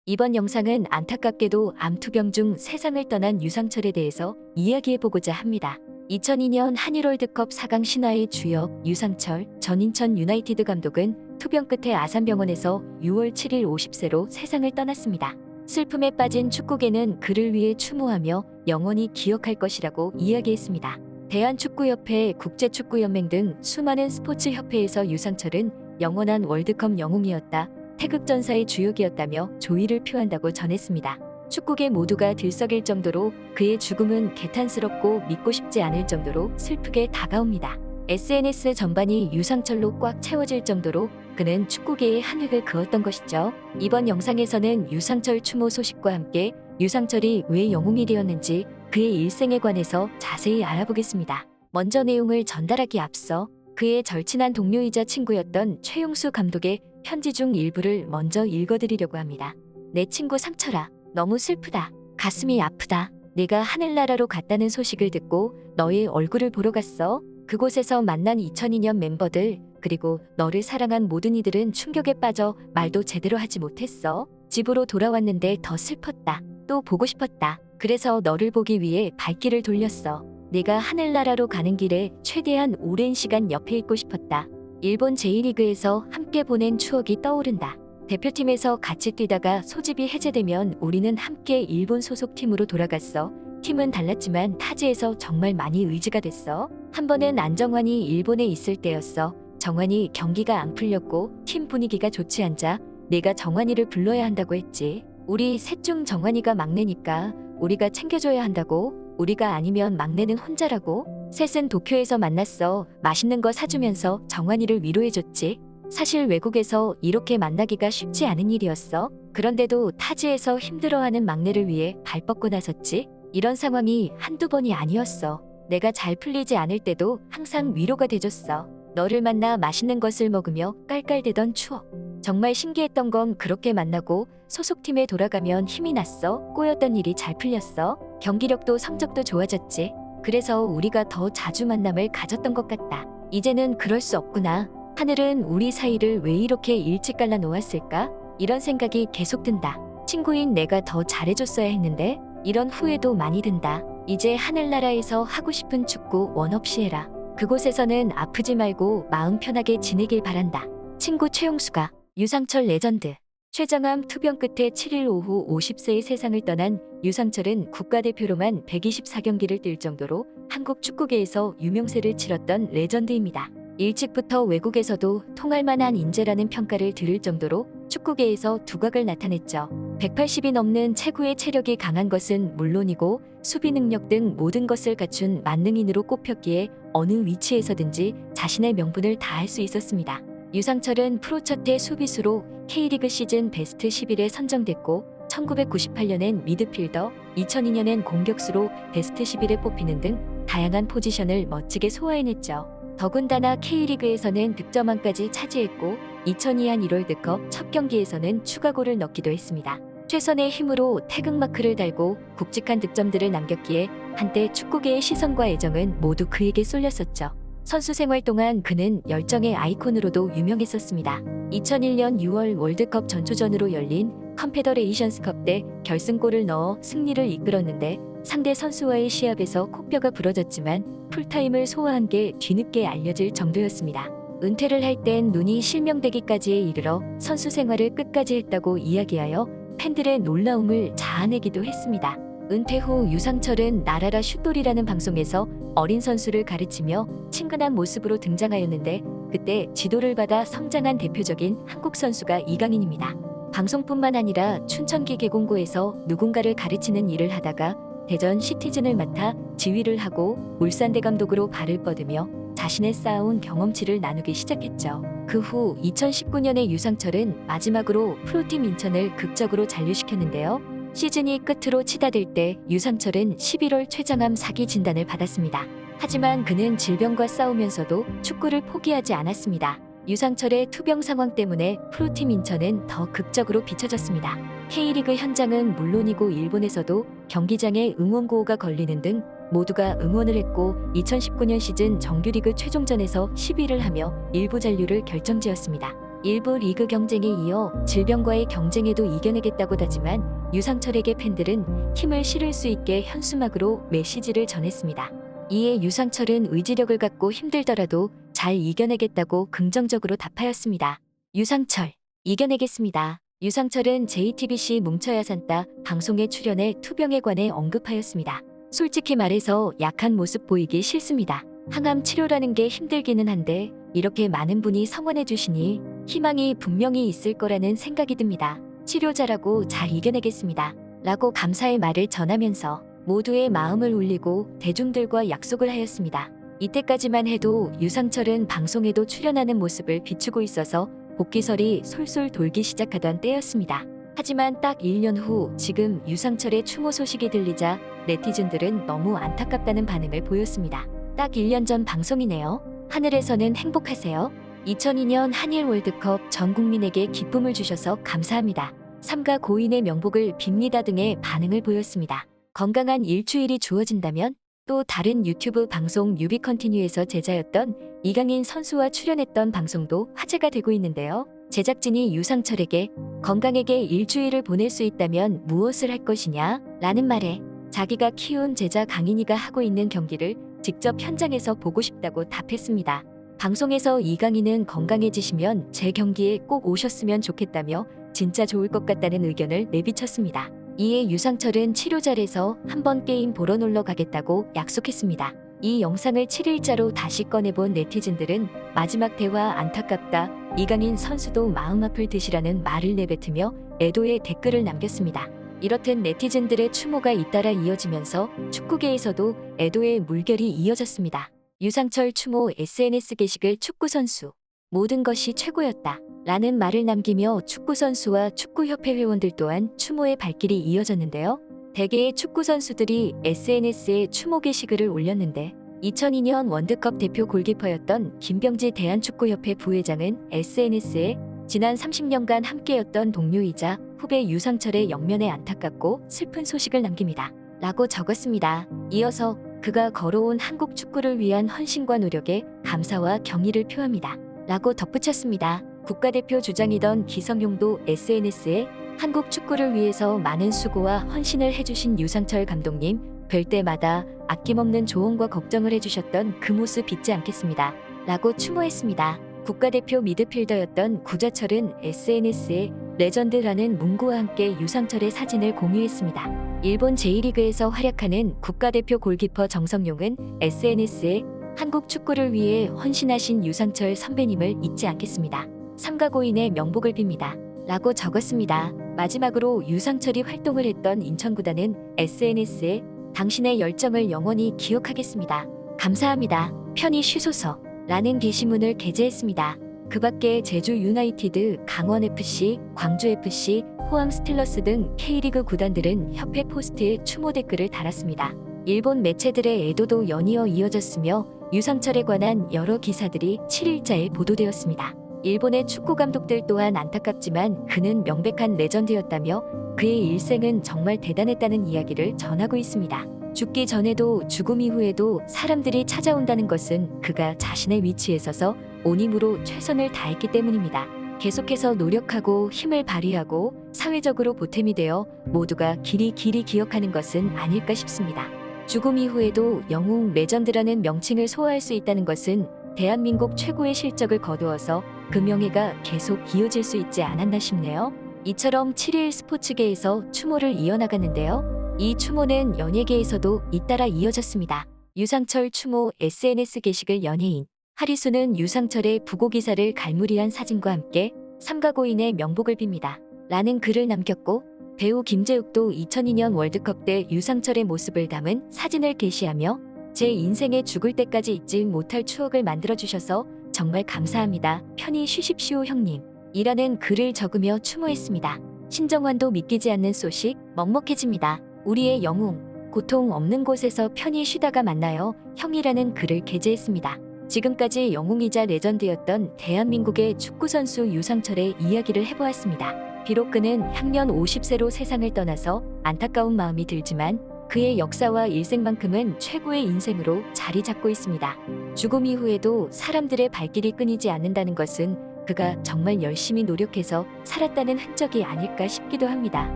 이번 영상은 안타깝게도 암투병 중 세상을 떠난 유상철에 대해서 이야기해보고자 합니다. 2002년 한일 월드컵 4강 신화의 주역 유상철 전 인천 유나이티드 감독은 투병 끝에 아산병원에서 6월 7일 50세로 세상을 떠났습니다. 슬픔에 빠진 축구계는 그를 위해 추모하며 영원히 기억할 것이라고 이야기했습니다. 대한축구협회, 국제축구연맹 등 수많은 스포츠협회에서 유상철은 영원한 월드컵 영웅이었다, 태극전사의 주역이었다며 조의를 표한다고 전했습니다. 축구계 모두가 들썩일 정도로 그의 죽음은 개탄스럽고 믿고 싶지 않을 정도로 슬프게 다가옵니다. SNS 전반이 유상철로 꽉 채워질 정도로 그는 축구계의 한 획을 그었던 것이죠. 이번 영상에서는 유상철 추모 소식과 함께 유상철이 왜 영웅이 되었는지 그의 일생에 관해서 자세히 알아보겠습니다. 먼저 내용을 전달하기 앞서 그의 절친한 동료이자 친구였던 최용수 감독의 편지 중 일부를 먼저 읽어드리려고 합니다. 내 친구 상철아, 너무 슬프다. 가슴이 아프다. 내가 하늘나라로 갔다는 소식을 듣고 너의 얼굴을 보러 갔어. 그곳에서 만난 2002년 멤버들, 그리고 너를 사랑한 모든 이들은 충격에 빠져 말도 제대로 하지 못했어. 집으로 돌아왔는데 더 슬펐다. 또 보고 싶었다. 그래서 너를 보기 위해 발길을 돌렸어. 내가 하늘나라로 가는 길에 최대한 오랜 시간 옆에 있고 싶었다. 일본 제1리그에서 함께 보낸 추억이 떠오른다. 대표팀에서 같이 뛰다가 소집이 해제되면 우리는 함께 일본 소속팀으로 돌아갔어. 팀은 달랐지만 타지에서 정말 많이 의지가 됐어. 한 번은 안정환이 일본에 있을 때였어. 정환이 경기가 안 풀렸고 팀 분위기가 좋지 않자 내가 정환이를 불러야 한다고 했지. 우리 셋 중 정환이가 막내니까 우리가 챙겨줘야 한다고. 우리가 아니면 막내는 혼자라고. 셋은 도쿄에서 만났어. 맛있는 거 사주면서 정환이를 위로해줬지. 사실 외국에서 이렇게 만나기가 쉽지 않은 일이었어. 그런데도 타지에서 힘들어하는 막내를 위해 발 뻗고 나섰지. 이런 상황이 한두 번이 아니었어. 내가 잘 풀리지 않을 때도 항상 위로가 돼줬어. 너를 만나 맛있는 것을 먹으며 깔깔대던 추억. 정말 신기했던 건 그렇게 만나고 소속팀에 돌아가면 힘이 났어. 꼬였던 일이 잘 풀렸어. 경기력도 성적도 좋아졌지. 그래서 우리가 더 자주 만남을 가졌던 것 같다. 이제는 그럴 수 없구나. 하늘은 우리 사이를 왜 이렇게 일찍 갈라놓았을까? 이런 생각이 계속 든다. 친구인 내가 더 잘해줬어야 했는데 이런 후회도 많이 든다. 이제 하늘나라에서 하고 싶은 축구 원 없이 해라. 그곳에서는 아프지 말고 마음 편하게 지내길 바란다. 친구 최용수가. 유상철 레전드. 췌장암 투병 끝에 7일 오후 50세의 세상을 떠난 유상철은 국가대표로만 124경기를 뛸 정도로 한국 축구계에서 유명세를 치렀던 레전드입니다. 일찍부터 외국에서도 통할 만한 인재라는 평가를 들을 정도로 축구계에서 두각을 나타냈죠. 180이 넘는 체구의 체력이 강한 것은 물론이고 수비 능력 등 모든 것을 갖춘 만능인으로 꼽혔기에 어느 위치에서든지 자신의 명분을 다할 수 있었습니다. 유상철은 프로 첫해 수비수로 K리그 시즌 베스트 11에 선정됐고 1998년엔 미드필더, 2002년엔 공격수로 베스트 11에 뽑히는 등 다양한 포지션을 멋지게 소화해냈죠. 더군다나 K리그에서는 득점왕까지 차지했고 2002년 1월드컵 첫 경기에서는 추가골을 넣기도 했습니다. 최선의 힘으로 태극마크를 달고 굵직한 득점들을 남겼기에 한때 축구계의 시선과 애정은 모두 그에게 쏠렸었죠. 선수 생활 동안 그는 열정의 아이콘으로도 유명했었습니다. 2001년 6월 월드컵 전초전으로 열린 컨페더레이션스컵 때 결승골을 넣어 승리를 이끌었는데 상대 선수와의 시합에서 코뼈가 부러졌지만 풀타임을 소화한 게 뒤늦게 알려질 정도였습니다. 은퇴를 할 땐 눈이 실명되기까지에 이르러 선수 생활을 끝까지 했다고 이야기하여 팬들의 놀라움을 자아내기도 했습니다. 은퇴 후 유상철은 나라라 슛돌이라는 방송에서 어린 선수를 가르치며 친근한 모습으로 등장하였는데 그때 지도를 받아 성장한 대표적인 한국 선수가 이강인입니다. 방송뿐만 아니라 춘천기 계공고에서 누군가를 가르치는 일을 하다가 대전 시티즌을 맡아 지휘를 하고 울산대 감독으로 발을 뻗으며 자신의 쌓아온 경험치를 나누기 시작했죠. 그 후 2019년에 유상철은 마지막으로 프로팀 인천을 극적으로 잔류시켰는데요. 시즌이 끝으로 치닫을 때 유상철은 11월 췌장암 4기 진단을 받았습니다. 하지만 그는 질병과 싸우면서도 축구를 포기하지 않았습니다. 유상철의 투병 상황 때문에 프로팀 인천은 더 극적으로 비춰졌습니다. K리그 현장은 물론이고 일본에서도 경기장에 응원고호가 걸리는 등 모두가 응원을 했고 2019년 시즌 정규리그 최종전에서 10위를 하며 일부 잔류를 결정지었습니다. 일부 리그 경쟁에 이어 질병과의 경쟁에도 이겨내겠다고 다짐한 유상철에게 팬들은 힘을 실을 수 있게 현수막으로 메시지를 전했습니다. 이에 유상철은 의지력을 갖고 힘들더라도 잘 이겨내겠다고 긍정적으로 답하였습니다. 유상철, 이겨내겠습니다. 유상철은 JTBC 뭉쳐야 산다 방송에 출연해 투병에 관해 언급하였습니다. 솔직히 말해서 약한 모습 보이기 싫습니다. 항암 치료라는 게 힘들기는 한데 이렇게 많은 분이 성원해 주시니 희망이 분명히 있을 거라는 생각이 듭니다. 치료 잘하고 잘 이겨내겠습니다. 라고 감사의 말을 전하면서 모두의 마음을 울리고 대중들과 약속을 하였습니다. 이때까지만 해도 유상철은 방송에도 출연하는 모습을 비추고 있어서 복귀설이 솔솔 돌기 시작하던 때였습니다. 하지만 딱 1년 후 지금 유상철의 추모 소식이 들리자 네티즌들은 너무 안타깝다는 반응을 보였습니다. 딱 1년 전 방송이네요. 하늘에서는 행복하세요. 2002년 한일 월드컵 전 국민에게 기쁨을 주셔서 감사합니다. 삼가 고인의 명복을 빕니다 등의 반응을 보였습니다. 건강한 일주일이 주어진다면 또 다른 유튜브 방송 뉴비컨티뉴에서 제자였던 이강인 선수와 출연했던 방송도 화제가 되고 있는데요. 제작진이 유상철에게 건강하게 일주일을 보낼 수 있다면 무엇을 할 것이냐? 라는 말에 자기가 키운 제자 강인이가 하고 있는 경기를 직접 현장에서 보고 싶다고 답했습니다. 방송에서 이강인은 건강해지시면 제 경기에 꼭 오셨으면 좋겠다며 진짜 좋을 것 같다는 의견을 내비쳤습니다. 이에 유상철은 치료 잘해서 한번 게임 보러 놀러 가겠다고 약속했습니다. 이 영상을 7일자로 다시 꺼내본 네티즌들은 마지막 대화 안타깝다. 이강인 선수도 마음 아플 듯이라는 말을 내뱉으며 애도의 댓글을 남겼습니다. 이렇듯 네티즌들의 추모가 잇따라 이어지면서 축구계에서도 애도의 물결이 이어졌습니다. 유상철 추모 SNS 게시글 축구선수 모든 것이 최고였다 라는 말을 남기며 축구선수와 축구협회 회원들 또한 추모의 발길이 이어졌는데요. 대개의 축구선수들이 SNS에 추모 게시글을 올렸는데 2002년 월드컵 대표 골키퍼였던 김병지 대한축구협회 부회장은 SNS에 지난 30년간 함께였던 동료이자 후배 유상철의 영면에 안타깝고 슬픈 소식을 남깁니다. 라고 적었습니다. 이어서 그가 걸어온 한국 축구를 위한 헌신과 노력에 감사와 경의를 표합니다. 라고 덧붙였습니다. 국가대표 주장이던 기성용도 SNS에 한국 축구를 위해서 많은 수고와 헌신을 해주신 유상철 감독님, 뵐 때마다 아낌없는 조언과 걱정을 해주셨던 그 모습 잊지 않겠습니다. 라고 추모했습니다. 국가대표 미드필더였던 구자철은 SNS에 레전드라는 문구와 함께 유상철의 사진을 공유했습니다. 일본 J리그에서 활약하는 국가대표 골키퍼 정성용은 SNS에 한국 축구를 위해 헌신하신 유상철 선배님을 잊지 않겠습니다. 삼가 고인의 명복을 빕니다. 라고 적었습니다. 마지막으로 유상철이 활동을 했던 인천구단은 SNS에 당신의 열정을 영원히 기억하겠습니다. 감사합니다. 편히 쉬소서. 라는 게시문을 게재했습니다. 그 밖에 제주 유나이티드, 강원FC, 광주FC, 포항 스틸러스 등 K리그 구단들은 협회 포스트에 추모 댓글을 달았습니다. 일본 매체들의 애도도 연이어 이어졌으며 유상철에 관한 여러 기사들이 7일자에 보도되었습니다. 일본의 축구 감독들 또한 안타깝지만 그는 명백한 레전드였다며 그의 일생은 정말 대단했다는 이야기를 전하고 있습니다. 죽기 전에도 죽음 이후에도 사람들이 찾아온다는 것은 그가 자신의 위치에 서서 온 힘으로 최선을 다했기 때문입니다. 계속해서 노력하고 힘을 발휘하고 사회적으로 보탬이 되어 모두가 길이 기억하는 것은 아닐까 싶습니다. 죽음 이후에도 영웅 레전드라는 명칭을 소화할 수 있다는 것은 대한민국 최고의 실적을 거두어서 그 명예가 계속 이어질 수 있지 않았나 싶네요. 이처럼 7일 스포츠계에서 추모를 이어나갔는데요. 이 추모는 연예계에서도 잇따라 이어졌습니다. 유상철 추모 SNS 게시글 연예인 하리수는 유상철의 부고 기사를 갈무리한 사진과 함께 삼가 고인의 명복을 빕니다. 라는 글을 남겼고 배우 김재욱도 2002년 월드컵 때 유상철의 모습을 담은 사진을 게시하며 제 인생에 죽을 때까지 잊지 못할 추억을 만들어주셔서 정말 감사합니다. 편히 쉬십시오 형님. 이라는 글을 적으며 추모했습니다. 신정환도 믿기지 않는 소식 먹먹해집니다. 우리의 영웅, 고통 없는 곳에서 편히 쉬다가 만나요. 형이라는 글을 게재했습니다. 지금까지 영웅이자 레전드였던 대한민국의 축구선수 유상철의 이야기를 해보았습니다. 비록 그는 향년 50세로 세상을 떠나서 안타까운 마음이 들지만 그의 역사와 일생만큼은 최고의 인생으로 자리 잡고 있습니다. 죽음 이후에도 사람들의 발길이 끊이지 않는다는 것은 그가 정말 열심히 노력해서 살았다는 흔적이 아닐까 싶기도 합니다.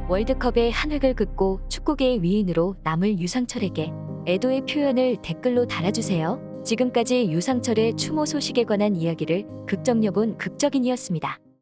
월드컵의 한 획을 긋고 축구계의 위인으로 남을 유상철에게 애도의 표현을 댓글로 달아주세요. 지금까지 유상철의 추모 소식에 관한 이야기를 극정여본 극적인이었습니다.